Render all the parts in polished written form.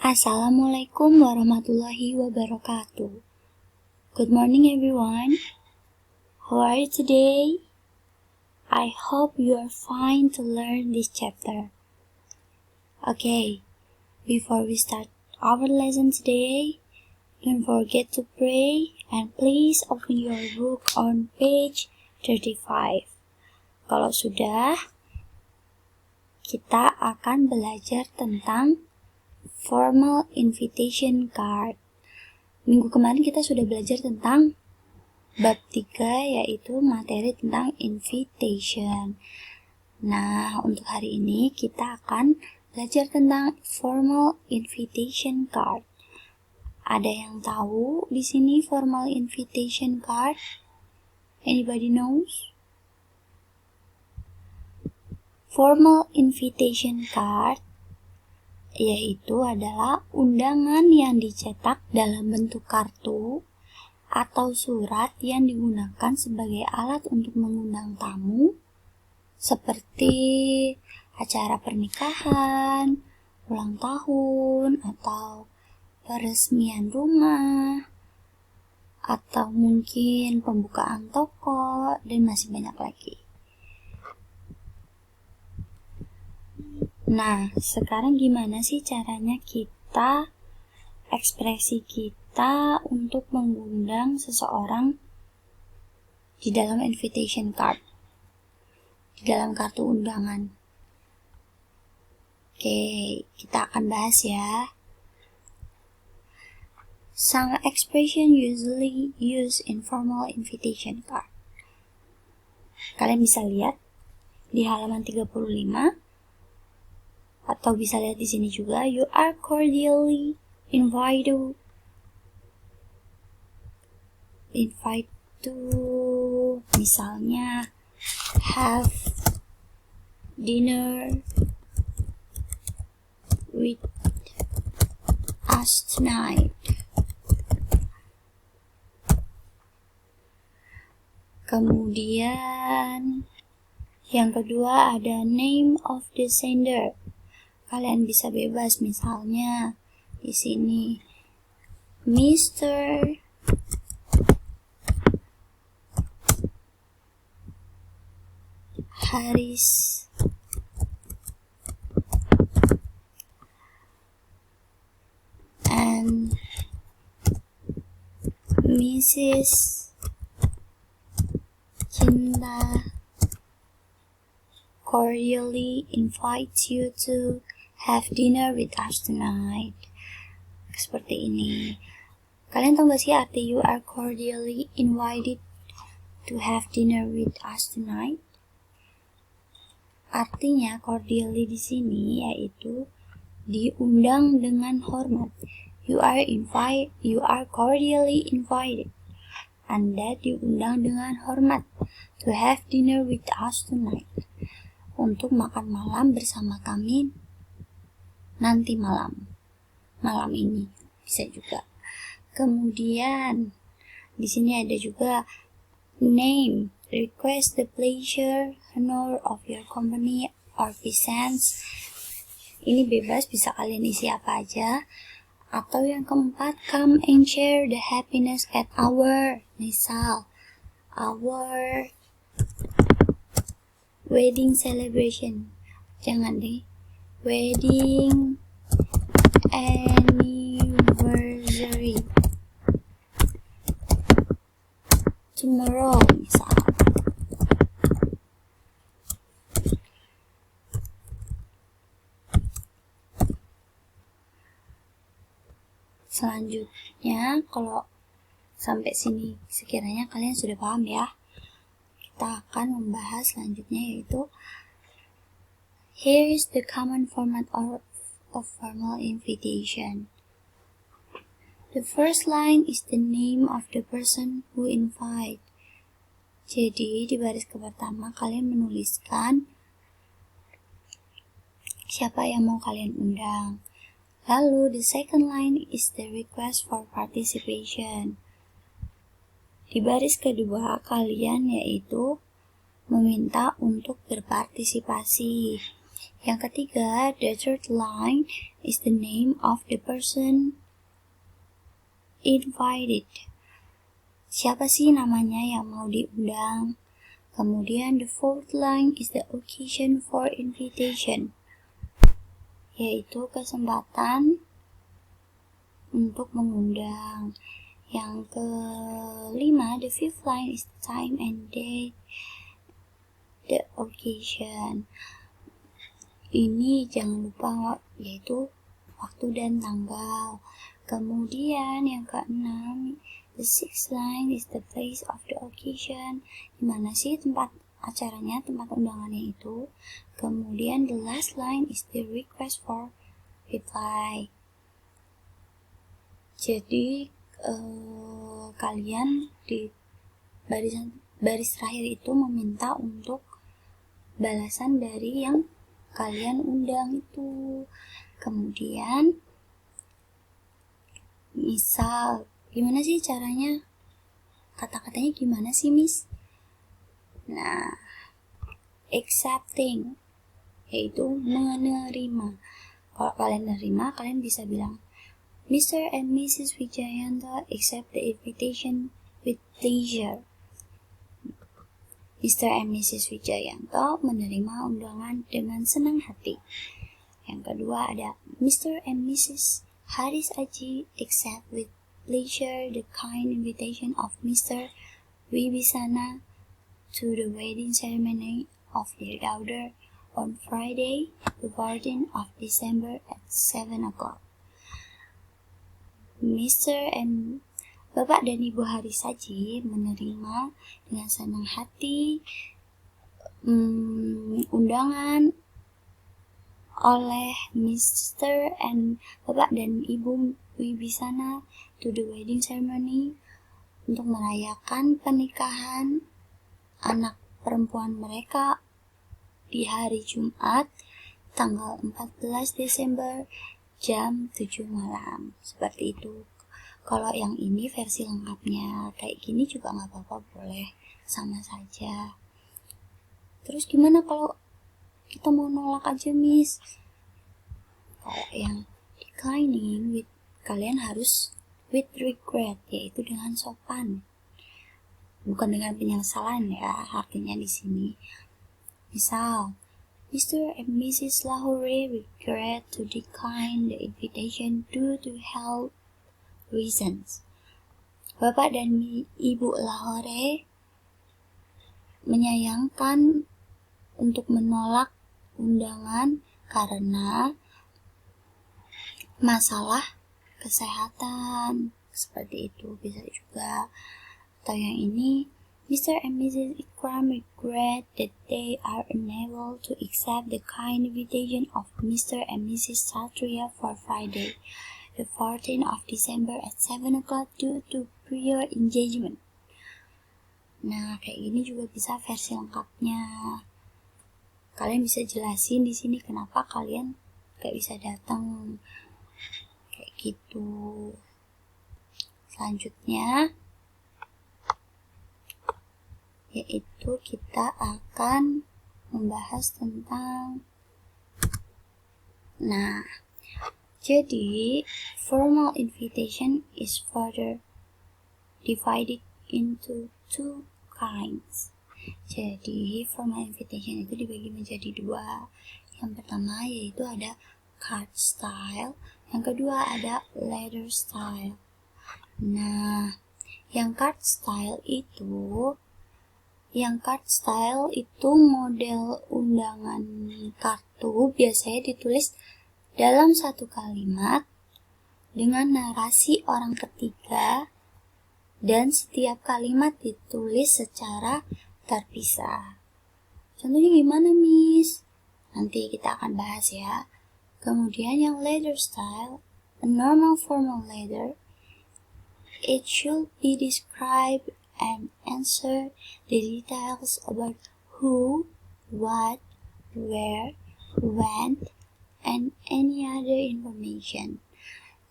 Assalamualaikum warahmatullahi wabarakatuh. Good morning everyone. How are you today? I hope you are fine to learn this chapter. Okay, before we start our lesson today, don't forget to pray and please open your book on page 35. Kalau sudah, kita akan belajar tentang formal invitation card. Minggu kemarin kita sudah belajar tentang bab 3, yaitu materi tentang invitation. Nah, untuk hari ini kita akan belajar tentang formal invitation card. Ada yang tahu di sini formal invitation card? Anybody knows? Formal invitation card yaitu adalah undangan yang dicetak dalam bentuk kartu atau surat yang digunakan sebagai alat untuk mengundang tamu seperti acara pernikahan, ulang tahun, atau peresmian rumah, atau mungkin pembukaan toko, dan masih banyak lagi. Nah, sekarang gimana sih caranya ekspresi kita untuk mengundang seseorang di dalam invitation card, di dalam kartu undangan? Oke, kita akan bahas ya. Some expression usually used in formal invitation card. Kalian bisa lihat di halaman 35. Atau bisa lihat di sini juga, you are cordially invited to misalnya have dinner with us tonight. Kemudian yang kedua ada name of the sender. Kalian bisa bebas, misalnya di sini Mr. Haris and Mrs. Cinta cordially invites you to have dinner with us tonight. Seperti ini. Kalian tahu gak sih arti you are cordially invited to have dinner with us tonight? Artinya cordially di sini yaitu diundang dengan hormat. You are cordially invited. Anda diundang dengan hormat to have dinner with us tonight. Untuk makan malam bersama kami nanti malam ini bisa juga. Kemudian di sini ada juga name, request the pleasure, honor of your company or presence. Ini bebas, bisa kalian isi apa aja. Atau yang keempat, come and share the happiness at our wedding celebration. Jangan deh, wedding anniversary tomorrow misal. Selanjutnya, kalau sampai sini sekiranya kalian sudah paham ya, kita akan membahas selanjutnya, yaitu here is the common format of formal invitation. The first line is the name of the person who invite. Jadi di baris pertama kalian menuliskan siapa yang mau kalian undang. Lalu the second line is the request for participation. Di baris kedua kalian yaitu meminta untuk berpartisipasi. Yang ketiga, the third line is the name of the person invited. Siapa sih namanya yang mau diundang? Kemudian the fourth line is the occasion for invitation, yaitu kesempatan untuk mengundang. Yang kelima, the fifth line is the time and date, the occasion. Ini jangan lupa, yaitu waktu dan tanggal. Kemudian yang keenam, the sixth line is the place of the occasion. Dimana sih tempat acaranya, tempat undangannya itu. Kemudian the last line is the request for reply. Jadi kalian di baris terakhir itu meminta untuk balasan dari yang kalian undang itu. Kemudian misal, gimana sih caranya? Kata-katanya gimana sih, Miss? Nah, accepting, yaitu menerima. Kalau kalian menerima, kalian bisa bilang, Mr. and Mrs. Wijayanto accept the invitation with pleasure. Mr. and Mrs. Wijayanto menerima undangan dengan senang hati. Yang kedua ada Mr. and Mrs. Haris Aji accept with pleasure the kind invitation of Mr. Wibisana to the wedding ceremony of their daughter on Friday, the 14th of December at 7 o'clock. Mr. and Bapak dan Ibu Haris Aji menerima dengan senang hati undangan oleh Mr. and Bapak dan Ibu Wibisana to the wedding ceremony untuk merayakan pernikahan anak perempuan mereka di hari Jumat tanggal 14 Desember jam 7 malam. Seperti itu. Kalau yang ini versi lengkapnya, kayak gini juga gak apa-apa, boleh, sama saja. Terus gimana kalau kita mau nolak aja, Miss? Kalau yang declining, kalian harus with regret, yaitu dengan sopan. Bukan dengan penyesalan ya, artinya di sini. Misal, Mr. and Mrs. Lahore regret to decline the invitation due to health reasons. Bapak dan Ibu Lahore menyayangkan untuk menolak undangan karena masalah kesehatan. Seperti itu bisa juga. Atau yang ini, Mr. and Mrs. Ikram regret that they are unable to accept the kind invitation of Mr. and Mrs. Satria for Friday, the 14th of December at 7 o'clock due to prior engagement. Nah, kayak gini juga bisa versi lengkapnya. Kalian bisa jelasin di sini kenapa kalian gak bisa datang. Kayak gitu. Selanjutnya, yaitu kita akan membahas tentang jadi formal invitation is further divided into two kinds. Jadi formal invitation itu dibagi menjadi dua. Yang pertama yaitu ada card style, yang kedua ada letter style. Nah, yang card style itu model undangan kartu biasanya ditulis dalam satu kalimat dengan narasi orang ketiga dan setiap kalimat ditulis secara terpisah. Contohnya gimana, Miss? Nanti kita akan bahas ya. Kemudian yang letter style, a normal formal letter, it should be described and answer the details about who, what, where, when, and any other information.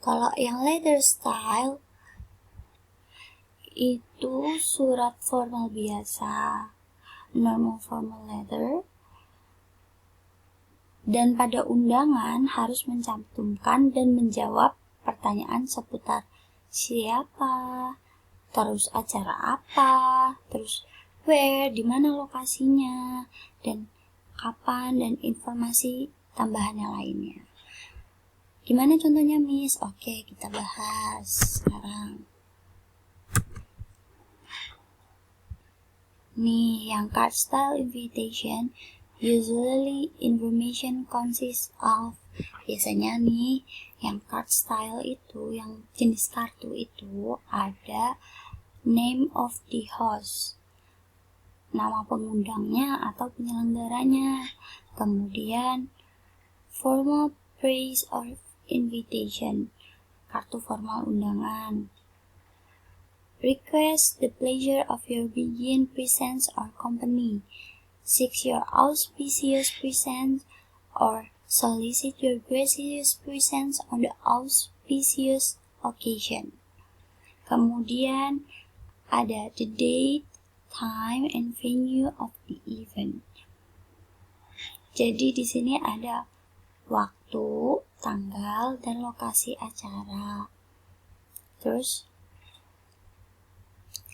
Kalau yang letter style itu surat formal biasa, normal formal letter. Dan pada undangan harus mencantumkan dan menjawab pertanyaan seputar siapa, terus acara apa, terus where, di mana lokasinya, dan kapan, dan informasi tambahannya lainnya. Gimana contohnya, Miss? Oke, kita bahas sekarang. Nih, yang card style invitation, usually information consists of, biasanya nih, yang card style itu, yang jenis kartu itu ada name of the host, nama pengundangnya atau penyelenggaranya, kemudian formal praise or invitation, kartu formal undangan. Request the pleasure of your being presence or company. Seek your auspicious presence or solicit your gracious presence on the auspicious occasion. Kemudian ada the date, time, and venue of the event. Jadi di sini ada waktu, tanggal, dan lokasi acara. Terus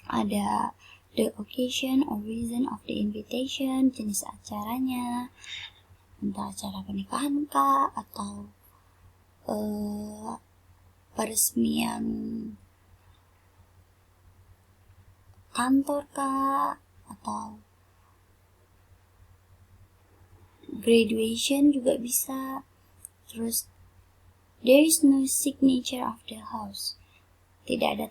ada the occasion or reason of the invitation, jenis acaranya, entah acara pernikahan kah, atau peresmian kantor kah, atau graduation juga bisa. Terus there is no signature of the host, tidak ada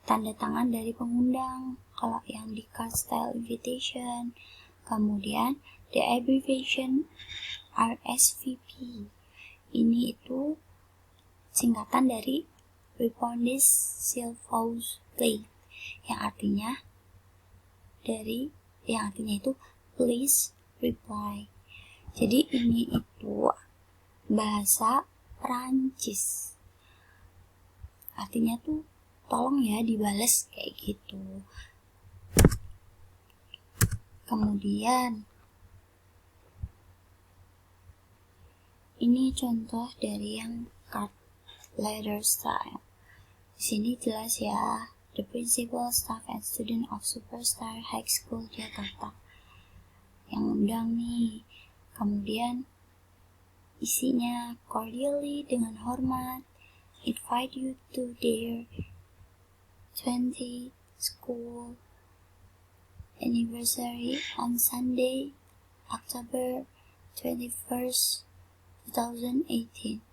tanda tangan dari pengundang kalau yang di card style invitation. Kemudian the abbreviation RSVP, ini itu singkatan dari Respondis Silvaus Plate, yang artinya itu please reply. Jadi ini itu bahasa Prancis, artinya tuh tolong ya dibales, kayak gitu. Kemudian ini contoh dari yang card letter style. Di sini jelas ya, the principal, staff, and student of Superstar High School Jakarta yang undang nih. Kemudian isinya cordially, dengan hormat, invite you to their 20th school anniversary on Sunday, October 21st, 2018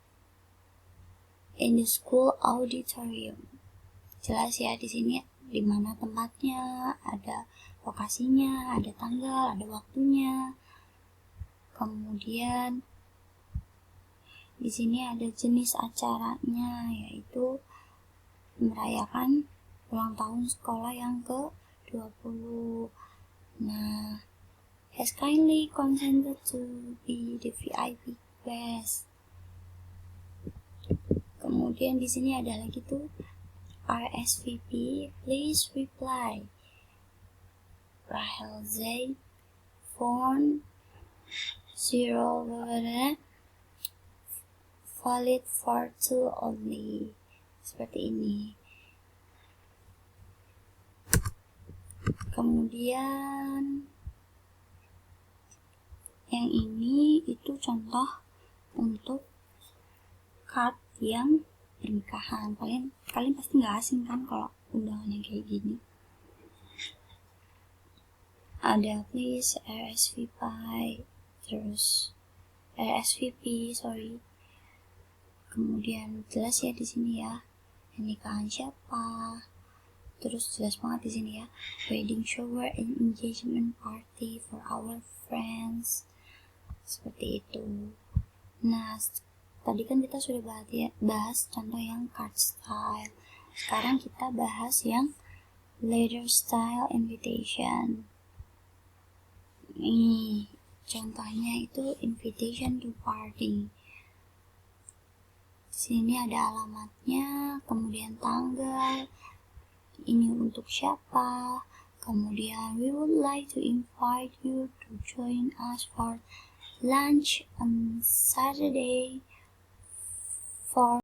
in the school auditorium. Jelas ya di sini di mana tempatnya, ada lokasinya, ada tanggal, ada waktunya. Kemudian di sini ada jenis acaranya, yaitu merayakan ulang tahun sekolah yang ke-20. Nah, has kindly consented to be the VIP guest. Kemudian di sini ada lagi tuh RSVP, please reply. Rahel Z, phone 0, valid for 2 only. Seperti ini. Kemudian yang ini itu contoh untuk card yang pernikahan. Kalian pasti nggak asing kan kalau undangannya kayak gini. Ada please RSVP, terus RSVP, Kemudian jelas ya di sini ya, nikahan siapa. Terus jelas banget di sini ya, wedding shower and engagement party for our friends. Seperti itu. Nah, tadi kan kita sudah bahas contoh yang card style. Sekarang kita bahas yang letter style invitation. Nih, contohnya itu invitation to party. Sini ada alamatnya, kemudian tanggal, ini untuk siapa, kemudian we would like to invite you to join us for lunch on Saturday for